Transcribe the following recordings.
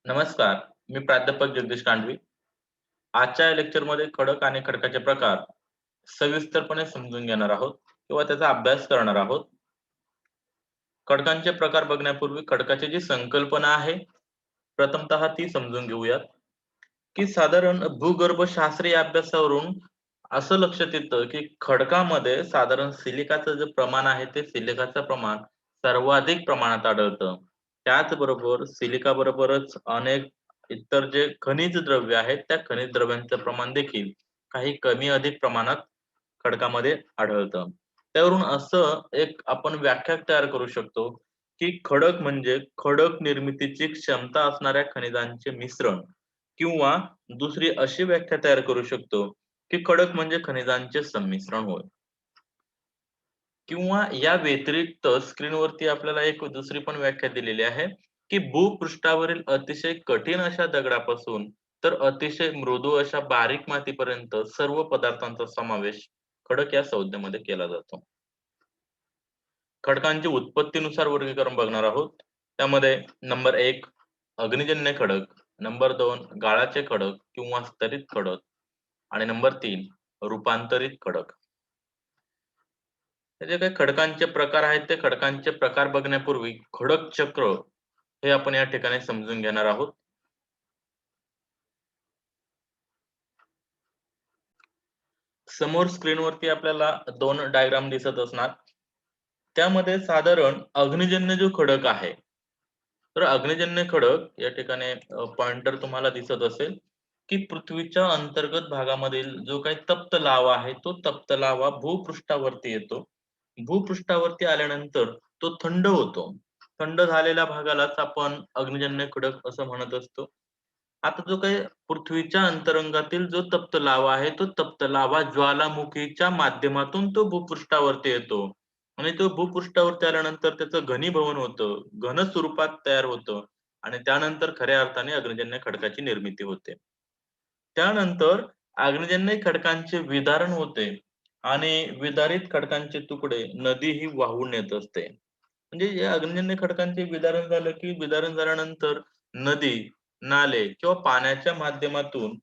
नमस्कार, मी प्राध्यापक जगदीश कांडवी. आजच्या या लेक्चरमध्ये खडक आणि खडकाचे प्रकार सविस्तरपणे समजून घेणार आहोत किंवा त्याचा अभ्यास करणार आहोत. खडकांचे प्रकार बघण्यापूर्वी खडकाची जी संकल्पना आहे, प्रथमतः ती समजून घेऊयात, की साधारण भूगर्भशास्त्रीय अभ्यासावरून असं लक्षात येतं, की खडकामध्ये साधारण सिलिकाचं जे प्रमाण आहे, ते सिलिकाचं प्रमाण सर्वाधिक प्रमाणात आढळतं. त्याचबरोबर सिलिका बरोबरच अनेक इतर जे खनिज द्रव्य आहेत, त्या खनिज द्रव्यांचं प्रमाण देखील काही कमी अधिक प्रमाणात खडकामध्ये आढळतं. त्यावरून असं एक आपण व्याख्या तयार करू शकतो, की खडक म्हणजे खडक निर्मितीची क्षमता असणाऱ्या खनिजांचे मिश्रण किंवा दुसरी अशी व्याख्या तयार करू शकतो, की खडक म्हणजे खनिजांचे संमिश्रण होय. किंवा या व्यतिरिक्त स्क्रीनवरती आपल्याला एक दुसरी पण व्याख्या दिलेली आहे, की भूपृष्ठावरील अतिशय कठीण अशा दगडापासून तर अतिशय मृदू अशा बारीक मातीपर्यंत सर्व पदार्थांचा समावेश खडक या संज्ञेमध्ये केला जातो. खडकांची उत्पत्तीनुसार वर्गीकरण बघणार आहोत. त्यामध्ये नंबर 1 अग्निजन्य खडक, नंबर 2 गाळाचे खडक किंवा स्तरित खडक आणि नंबर 3 रूपांतरित खडक. हे जे काही खडकांचे प्रकार आहेत, ते खडकांचे प्रकार बघण्यापूर्वी खडक चक्र हे आपण या ठिकाणी समजून घेणार आहोत. समोर स्क्रीनवरती आपल्याला 2 डायग्राम दिसत असणार. त्यामध्ये साधारण अग्निजन्य जो खडक आहे, तर अग्निजन्य खडक या ठिकाणी पॉइंटर तुम्हाला दिसत असेल, की पृथ्वीच्या अंतर्गत भागामधील जो काही तप्त लावा आहे, तो तप्त लावा भूपृष्ठावरती येतो. भूपृष्ठावरती आल्यानंतर तो थंड होतो. थंड झालेल्या भागालाच आपण अग्निजन्य खडक असं म्हणत असतो. आता जो काही पृथ्वीच्या अंतरंगातील जो तप्त लावा आहे, तो तप्त लावा ज्वालामुखीच्या माध्यमातून तो भूपृष्ठावरती येतो आणि तो भूपृष्ठावरती आल्यानंतर त्याचं घनीभवन होतं, घन स्वरूपात तयार होतं आणि त्यानंतर खऱ्या अर्थाने अग्निजन्य खडकाची निर्मिती होते. त्यानंतर अग्निजन्य खडकांचे विदारण होते आणि विदारित खडकांचे तुकडे नदी ही वाहून नेत असते. म्हणजे या अग्निजन्य खडकांचे विदारण झालं, की विदारण झाल्यानंतर नदी, नाले किंवा पाण्याच्या माध्यमातून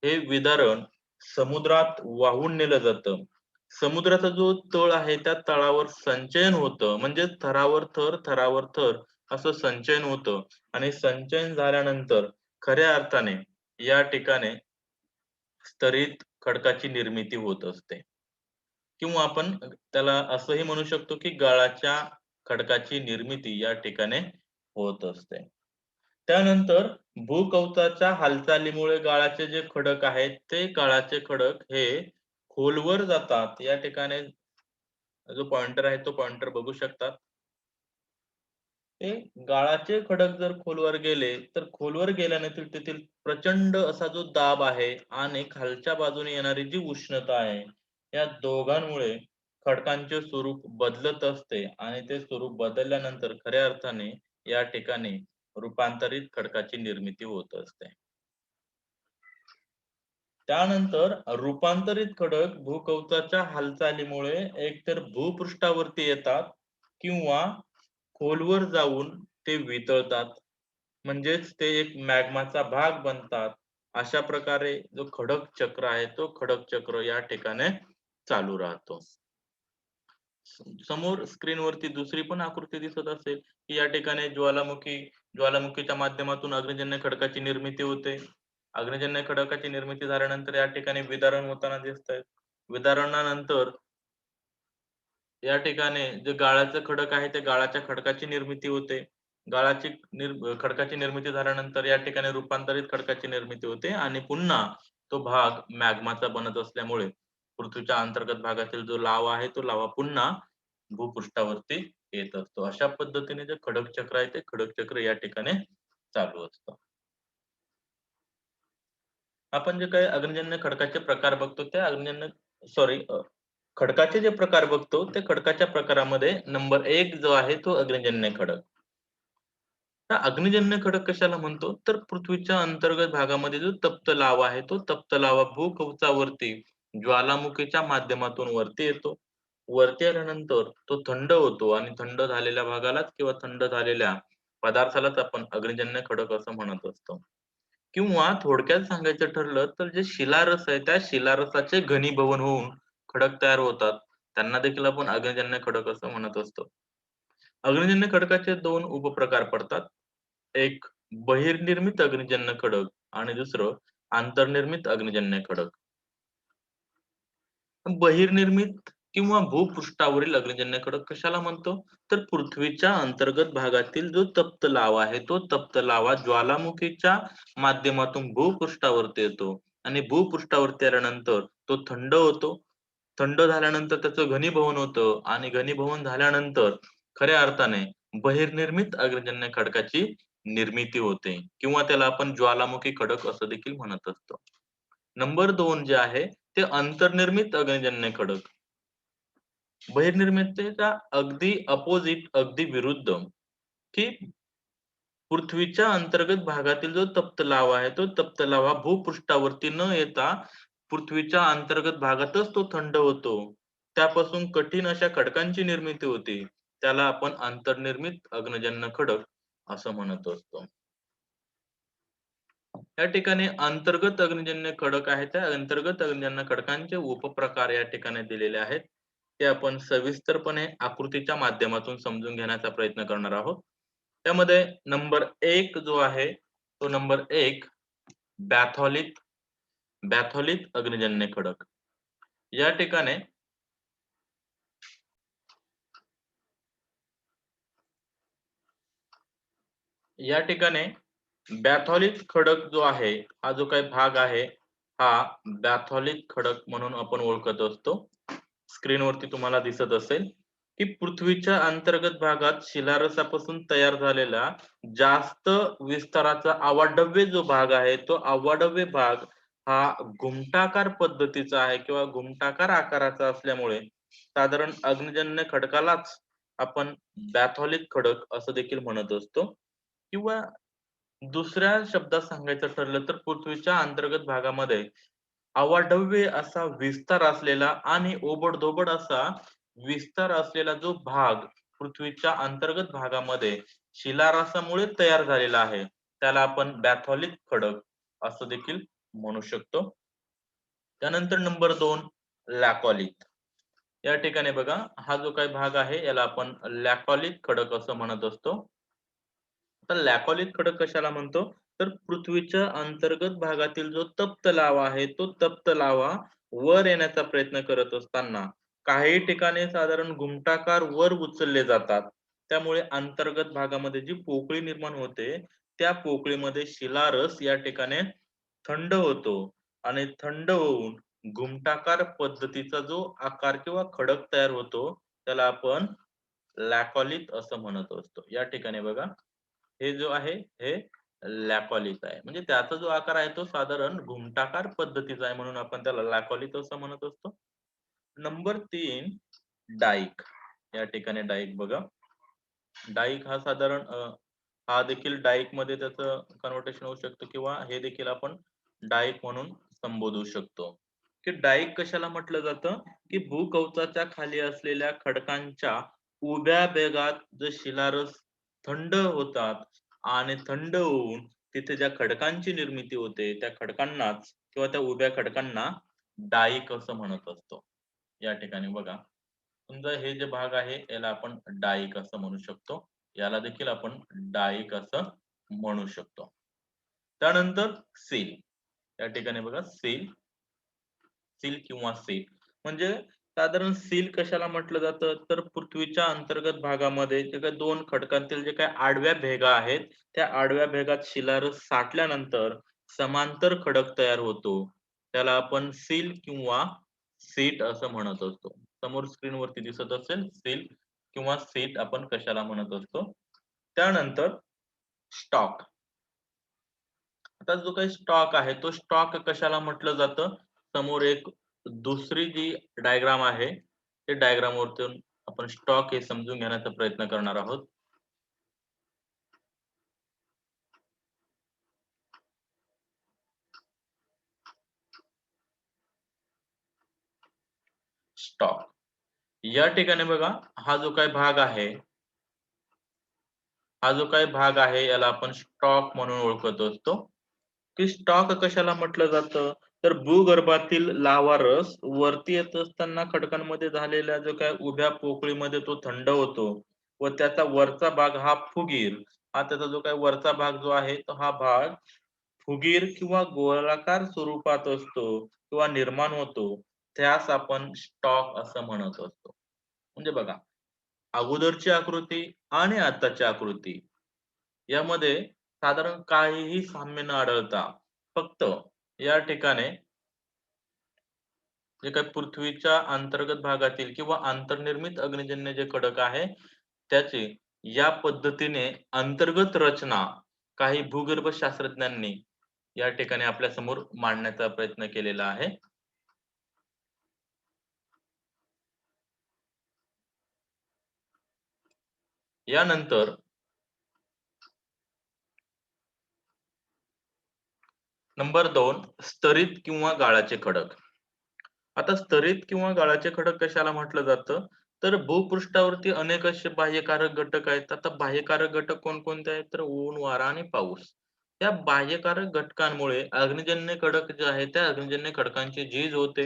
हे विदारण समुद्रात वाहून नेलं जातं. समुद्राचा जो तळ आहे, त्या तळावर संचयन होतं. म्हणजे थरावर थर, थरावर थर असं संचयन होतं आणि संचयन झाल्यानंतर खऱ्या अर्थाने या ठिकाणी स्तरित खडकाची निर्मिती होत असते. किंवा आपण त्याला असंही म्हणू शकतो, की गाळाच्या खडकाची निर्मिती या ठिकाणी होत असते. त्यानंतर भूकवचाच्या हालचालीमुळे गाळाचे जे खडक आहेत, ते गाळाचे खडक हे खोलवर जातात. या ठिकाणी जो पॉइंटर आहे, तो पॉइंटर बघू शकतात. ते गाळाचे खडक जर खोलवर गेले, तर खोलवर गेल्यानंतर तेथील प्रचंड असा जो दाब आहे आणि खालच्या बाजूने येणारी जी उष्णता आहे, या दोघांमुळे खडकांचे स्वरूप बदलत असते आणि ते स्वरूप बदलल्यानंतर खऱ्या अर्थाने या ठिकाणी रूपांतरित खडकाची निर्मिती होत असते. त्यानंतर रूपांतरित खडक भूकवचाच्या हालचालीमुळे एकतर भूपृष्ठावरती येतात किंवा खोलवर जाऊन ते वितळतात. म्हणजेच ते एक मॅग्माचा भाग बनतात. अशा प्रकारे जो खडक चक्र आहे, तो खडक चक्र या ठिकाणी चालू राहतो. समोर स्क्रीनवरती दुसरी पण आकृती दिसत असेल, की या ठिकाणी ज्वालामुखीच्या माध्यमातून अग्निजन्य खडकाची निर्मिती होते. अग्निजन्य खडकाची निर्मिती झाल्यानंतर या ठिकाणी विदारण होताना दिसतंय. विदारणानंतर या ठिकाणी जे गाळाचं खडक आहे, त्या गाळाच्या खडकाची निर्मिती होते. खडकाची निर्मिती झाल्यानंतर या ठिकाणी रूपांतरित खडकाची निर्मिती होते आणि पुन्हा तो भाग मॅग्माचा बनत असल्यामुळे पृथ्वीच्या अंतर्गत भागातील जो लावा आहे, तो लावा पुन्हा भूपृष्ठावरती येत असतो. अशा पद्धतीने जे खडक चक्र आहे, ते खडक चक्र या ठिकाणी चालू असतं. आपण जे काही अग्निजन्य खडकाचे प्रकार बघतो, त्या खडकाचे जे प्रकार बघतो, ते खडकाच्या प्रकारामध्ये नंबर 1 जो आहे, तो अग्निजन्य खडक. तर अग्निजन्य खडक कशाला म्हणतो? तर पृथ्वीच्या अंतर्गत भागामध्ये जो तप्त लावा आहे, तो तप्त लावा भूकवचावरती ज्वालामुखीच्या माध्यमातून वरती येतो. वरती आल्यानंतर तो थंड होतो आणि थंड झालेल्या भागालाच किंवा थंड झालेल्या पदार्थालाच आपण अग्निजन्य खडक असं म्हणत असतो. किंवा थोडक्यात सांगायचं ठरलं तर जे शिलारस आहे, त्या शिलारसाचे घनीभवन होऊन खडक तयार होतात. त्यांना देखील आपण अग्निजन्य खडक असं म्हणत असतो. अग्निजन्य खडकाचे 2 उपप्रकार पडतात. एक बहिर्निर्मित अग्निजन्य खडक आणि दुसरं आंतरनिर्मित अग्निजन्य खडक. बहिर्निर्मित किंवा भूपृष्ठावरील अग्निजन्य खडक कशाला म्हणतो? तर पृथ्वीच्या अंतर्गत भागातील जो तप्त लावा आहे, तो तप्त लावा ज्वालामुखीच्या माध्यमातून भूपृष्ठावरती येतो आणि भूपृष्ठावरती आल्यानंतर तो थंड होतो. थंड झाल्यानंतर त्याचं घनीभवन होतं आणि घनीभवन झाल्यानंतर खऱ्या अर्थाने बहिर्निर्मित अग्निजन्य खडकाची निर्मिती होते किंवा त्याला आपण ज्वालामुखी खडक असं देखील म्हणत असतो. नंबर 2 जे आहे ते अंतर्निर्मित अग्निजन्य खडक. बहिर्निर्मितीच्या अगदी अपोझिट, अगदी विरुद्ध, की पृथ्वीच्या अंतर्गत भागातील जो तप्त लावा आहे, तो तप्त लावा भूपृष्ठावरती न येता पृथ्वीच्या अंतर्गत भागातच तो थंड होतो. त्यापासून कठीण अशा खडकांची निर्मिती होते. त्याला आपण अंतर्निर्मित अग्निजन्य खडक असं म्हणत असतो. या ठिकाणी अंतर्गत अग्निजन्य खडक आहे. त्या अंतर्गत अग्निजन्य खडकांचे उपप्रकार या ठिकाणी दिलेले आहेत. ते आपण सविस्तरपणे आकृतीच्या माध्यमातून समजून घेण्याचा प्रयत्न करणार आहोत. त्यामध्ये नंबर 1 जो आहे, तो नंबर 1 बॅथॉलिथ बॅथॉलिथ अग्निजन्य खडक. या ठिकाणी या ठिकाणी बॅथॉलिथ खडक जो आहे, हा जो काही भाग आहे, हा बॅथॉलिथ खडक म्हणून आपण ओळखत असतो. स्क्रीनवरती तुम्हाला दिसत असेल, की पृथ्वीच्या अंतर्गत भागात शिलारसापासून तयार झालेला जास्त विस्ताराचा अवाढव्य जो भाग आहे, तो अवाढव्य भाग हा घुमटाकार पद्धतीचा आहे किंवा घुमटाकार आकाराचा असल्यामुळे साधारण अग्निजन्य खडकालाच आपण बॅथॉलिथ खडक असं देखील म्हणत असतो. किंवा दुसऱ्या शब्दात सांगायचं ठरलं तर पृथ्वीच्या अंतर्गत भागामध्ये अवाढव्य असा विस्तार असलेला आणि ओबड-धोबड असा विस्तार असलेला जो भाग पृथ्वीच्या अंतर्गत भागामध्ये शिलारसामुळे तयार झालेला आहे, त्याला आपण बॅथॉलिथ खडक असं देखील म्हणू शकतो. त्यानंतर नंबर 2 लॅकॉलिथ. या ठिकाणी बघा, हा जो काही भाग आहे याला आपण लॅकॉलिथ खडक असं म्हणत असतो. तर लॅकॉलिथ खडक कशाला म्हणतो? तर पृथ्वीच्या अंतर्गत भागातील जो तप्त लावा आहे, तो तप्त लावा वर येण्याचा प्रयत्न करत असताना काही ठिकाणी साधारण घुमटाकार वर उचलले जातात. त्यामुळे अंतर्गत भागामध्ये जी पोकळी निर्माण होते, त्या पोकळीमध्ये शिलारस या ठिकाणी थंड होतो आणि थंड होऊन घुमटाकार पद्धतीचा जो आकार किंवा खडक तयार होतो, त्याला आपण लॅकॉलिथ असं म्हणत असतो. या ठिकाणी बघा, हे जो आहे हे लॅकॉलिथ आहे. म्हणजे त्याचा जो आकार आहे तो साधारण घुमटाकार पद्धतीचा आहे म्हणून आपण त्याला लॅकॉलिथ असं म्हणत असतो. नंबर 3 डाईक. या ठिकाणी डाईक बघा. डाईक हा साधारण हा देखील डाईकमध्ये त्याचं कन्व्हर्टेशन होऊ शकतं किंवा हे देखील आपण डाईक म्हणून संबोधू शकतो. की डाईक कशाला म्हटलं जातं? की भूकवचाच्या खाली असलेल्या खडकांच्या उभ्या भेगात जे शिलारस थंड होतात आणि थंड होऊन तिथे ज्या खडकांची निर्मिती होते, त्या खडकांनाच किंवा त्या उभ्या खडकांना डाईक असं म्हणत असतो. या ठिकाणी बघा, समजा हे जे भाग आहे याला आपण डाईक असं म्हणू शकतो. याला देखील आपण डाईक असं म्हणू शकतो. त्यानंतर सील. या ठिकाणी बघा सील, सील किंवा सील म्हणजे साधारण सील कशाला म्हटलं जातं? तर पृथ्वीच्या अंतर्गत भागामध्ये जे काही 2 खडकांतील जे काही आडव्या भेगा आहेत, त्या आडव्या भेगात शिलारस साठल्यानंतर समांतर खडक तयार होतो. त्याला आपण सील किंवा सीट असं म्हणत असतो. समोर स्क्रीनवरती दिसत असेल सील किंवा सीट आपण कशाला म्हणत असतो. त्यानंतर स्टॉक. आता जो काही स्टॉक आहे, तो स्टॉक कशाला म्हटलं जातं? समोर एक दुसरी जी डायग्राम आहे, ते डायग्राम वरतून आपण स्टॉक हे समजून घेण्याचा प्रयत्न करणार आहोत. स्टॉक. या ठिकाणी बघा, हा जो काही भाग आहे हा जो काही भाग आहे याला आपण स्टॉक म्हणून ओळखत असतो. की स्टॉक कशाला म्हटलं जातं? तर भूगर्भातील लावा रस वरती येत असताना खडकांमध्ये झालेल्या जो काही उभ्या पोकळीमध्ये तो थंड होतो व त्याचा वरचा भाग हा फुगीर, हा त्याचा जो काही वरचा भाग जो आहे तो हा भाग फुगीर किंवा गोलाकार स्वरूपात असतो किंवा निर्माण होतो. त्यास आपण स्टॉक असं म्हणत असतो. म्हणजे बघा, अगोदरची आकृती आणि आताची आकृती यामध्ये साधारण काहीही साम्य न आढळता फक्त या ठिकाणी जे काही पृथ्वीच्या अंतर्गत भागातील किंवा अंतर्निर्मित अग्निजन्य जे खडक आहे, त्याची या पद्धतीने अंतर्गत रचना काही भूगर्भ शास्त्रज्ञांनी या ठिकाणी आपल्या समोर मांडण्याचा प्रयत्न केलेला आहे. यानंतर नंबर 2 स्तरित किंवा गाळाचे खडक. आता स्तरित किंवा गाळाचे खडक कशाला म्हटलं जातं? तर भूपृष्ठावरती अनेक असे बाह्यकारक घटक आहेत. आता बाह्यकारक घटक कोणकोणते आहेत? तर ऊन, वारा आणि पाऊस. या बाह्यकारक घटकांमुळे अग्निजन्य खडक जे आहेत, त्या अग्निजन्य खडकांची झीज होते.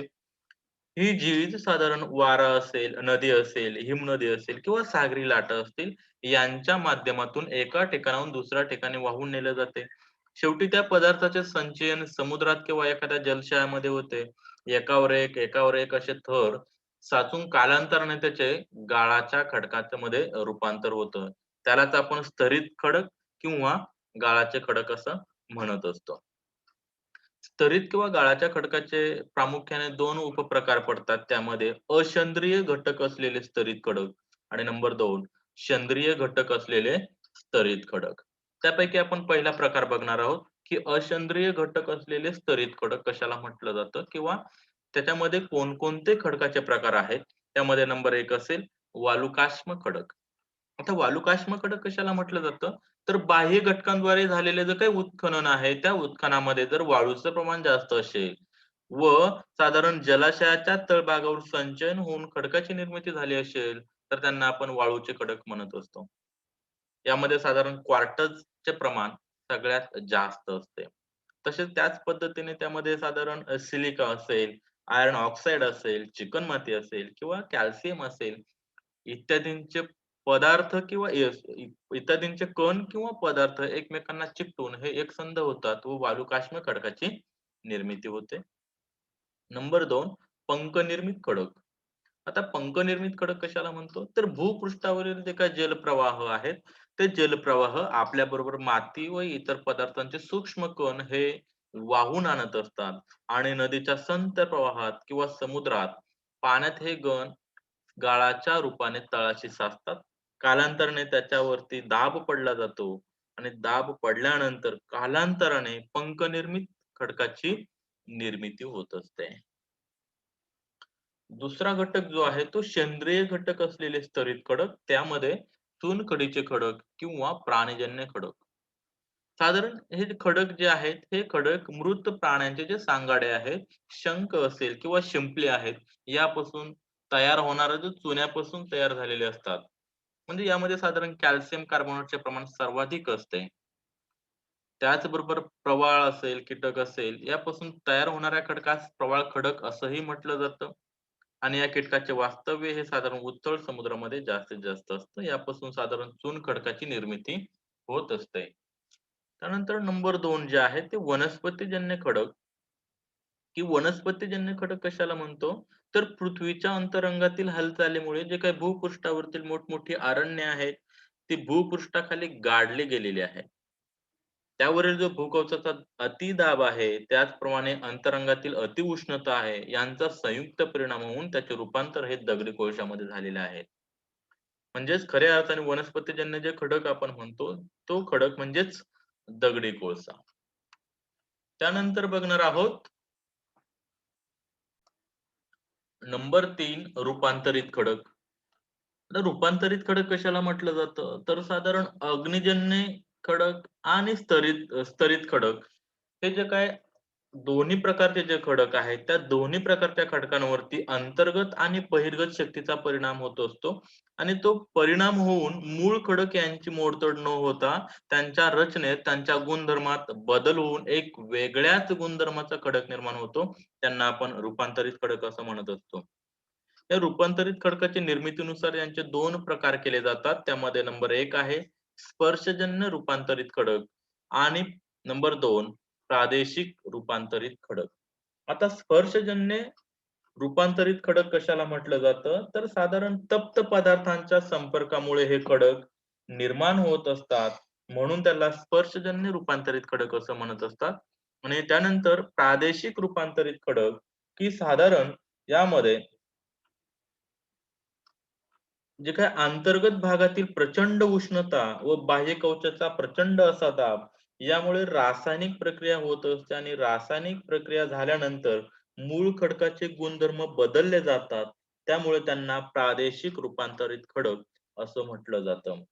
ही झीज साधारण वारा असेल, नदी असेल, हिमनदी असेल किंवा सागरी लाटा असतील, यांच्या माध्यमातून एका ठिकाणाहून दुसऱ्या ठिकाणी वाहून नेलं जाते. शेवटी त्या पदार्थाचे संचयन समुद्रात किंवा एखाद्या जलशयामध्ये होते. एकावर एक असे थर साचून कालांतराने त्याचे गाळाच्या खडकाच्या मध्ये रूपांतर होतं. त्यालाच आपण स्तरित खडक किंवा गाळाचे खडक असं म्हणत असतो. स्तरित किंवा गाळाच्या खडकाचे प्रामुख्याने 2 उपप्रकार पडतात. त्यामध्ये अशंद्रीय घटक असलेले स्तरित खडक आणि नंबर 2 सेंद्रिय घटक असलेले स्तरित खडक. त्यापैकी आपण पहिला प्रकार बघणार आहोत, की असेंद्रिय घटक असलेले स्तरित खडक कशाला म्हटलं जातं किंवा त्याच्यामध्ये कोणकोणते खडकाचे प्रकार आहेत. त्यामध्ये नंबर 1 असेल वालुकाश्म खडक. आता वालुकाश्म खडक कशाला म्हटलं जातं? तर बाह्य घटकांद्वारे झालेलं जे काही उत्खनन आहे, त्या उत्खनामध्ये जर वाळूचं प्रमाण जास्त असेल व साधारण जलाशयाच्या तळभागावर संचयन होऊन खडकाची निर्मिती झाली असेल, तर त्यांना आपण वाळूचे खडक म्हणत असतो. यामध्ये साधारण क्वार्टजचे प्रमाण सगळ्यात जास्त असते. तसेच त्याच पद्धतीने त्यामध्ये साधारण सिलिका असेल, आयर्न ऑक्साईड असेल, चिकणमाती असेल किंवा कॅल्शियम असेल इत्यादींचे पदार्थ किंवा इत्यादींचे कण किंवा पदार्थ एकमेकांना चिकटून हे एकसंध होतात व वालुकाश्म खडकाची निर्मिती होते. नंबर 2 पंकनिर्मित खडक. आता पंकनिर्मित खडक कशाला म्हणतो? तर भूपृष्ठावरील जे काही जलप्रवाह आहेत, ते जलप्रवाह आपल्याबरोबर माती व इतर पदार्थांचे सूक्ष्म कण हे वाहून आणत असतात आणि नदीच्या संत प्रवाहात किंवा समुद्रात पाण्यात हे कण गाळाच्या रूपाने तळाशी साचतात. कालांतराने त्याच्यावरती दाब पडला जातो आणि दाब पडल्यानंतर कालांतराने पंकनिर्मित खडकाची निर्मिती होत असते. दुसरा घटक जो आहे तो सेंद्रिय घटक असलेले स्तरित खडक, त्यामध्ये चुनखडीचे खडक किंवा प्राणीजन्य खडक. साधारण हे जे खडक जे आहेत, हे खडक मृत प्राण्यांचे जे सांगाडे आहेत, शंख असेल किंवा शिंपले आहेत, यापासून तयार होणाऱ्या जो चुन्यापासून तयार झालेले असतात. म्हणजे यामध्ये साधारण कॅल्शियम कार्बोनेटचे प्रमाण सर्वाधिक असते. त्याचबरोबर प्रवाळ असेल, कीटक असेल, यापासून तयार होणाऱ्या खडकास प्रवाळ खडक असंही म्हटलं जातं. आणि या कीटकाचे वास्तव्य हे साधारण उथळ समुद्रामध्ये जास्तीत जास्त असतं. यापासून साधारण चून खडकाची निर्मिती होत असते. त्यानंतर नंबर 2 जे आहे ते वनस्पतीजन्य खडक, की वनस्पतीजन्य खडक कशाला म्हणतो? तर पृथ्वीच्या अंतरंगातील हालचालीमुळे जे काही भूपृष्ठावरती मोठमोठी अरण्य आहेत, ती भूपृष्ठाखाली गाडली गेलेली आहे. त्यावरील जो भूकवचाचा अतिदाब आहे, त्याचप्रमाणे अंतरंगातील अतिउष्णता आहे, यांचा संयुक्त परिणाम होऊन त्याचे रूपांतर हे दगडी कोळशामध्ये झालेले आहे. म्हणजेच खऱ्या अर्थाने वनस्पतीजन्य जे खडक आपण म्हणतो, तो खडक म्हणजेच दगडी कोळसा. त्यानंतर बघणार आहोत नंबर 3 रूपांतरित खडक. आता रूपांतरित खडक कशाला म्हटलं जातं? तर साधारण अग्निजन्य खडक आणि स्तरित खडक हे जे काय दोन्ही प्रकारचे जे खडक आहेत, त्या दोन्ही प्रकारच्या खडकांवरती अंतर्गत आणि बहिर्गत शक्तीचा परिणाम होत असतो आणि तो परिणाम होऊन मूळ खडक यांची मोडतोड न होता त्यांच्या रचनेत, त्यांच्या गुणधर्मात बदल होऊन एक वेगळ्याच गुणधर्माचा खडक निर्माण होतो. त्यांना आपण रूपांतरित खडक असं म्हणत असतो. या रूपांतरित खडकाची निर्मितीनुसार यांचे 2 प्रकार केले जातात. त्यामध्ये नंबर 1 आहे स्पर्शजन्य रूपांतरित खडक आणि नंबर 2 प्रादेशिक रूपांतरित खडक. आता स्पर्शजन्य रूपांतरित खडक कशाला म्हटलं जातं? तर साधारण तप्त पदार्थांच्या संपर्कामुळे हे खडक निर्माण होत असतात. म्हणून त्याला स्पर्शजन्य रूपांतरित खडक असं म्हणत असतात. आणि त्यानंतर प्रादेशिक रूपांतरित खडक, की साधारण यामध्ये जे काही अंतर्गत भागातील प्रचंड उष्णता व बाह्य कवचाचा प्रचंड असा दाब यामुळे रासायनिक प्रक्रिया होत असते आणि रासायनिक प्रक्रिया झाल्यानंतर मूळ खडकाचे गुणधर्म बदलले जातात. त्यामुळे त्यांना प्रादेशिक रूपांतरित खडक असं म्हटलं जातं.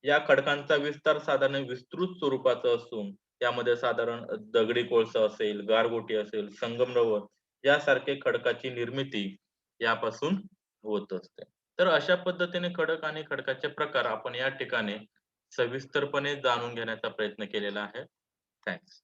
या खडकांचा विस्तार साधारण विस्तृत स्वरूपाचा असून त्यामध्ये साधारण दगडी कोळसा असेल, गारगोटी असेल, संगमरवर यासारखे खडकाची निर्मिती यापासून होत असते. तर अशा पद्धतीने खडक आणि खडकाचे प्रकार आपण या ठिकाणी सविस्तरपणे जाणून घेण्याचा प्रयत्न केलेला आहे. थँक्स.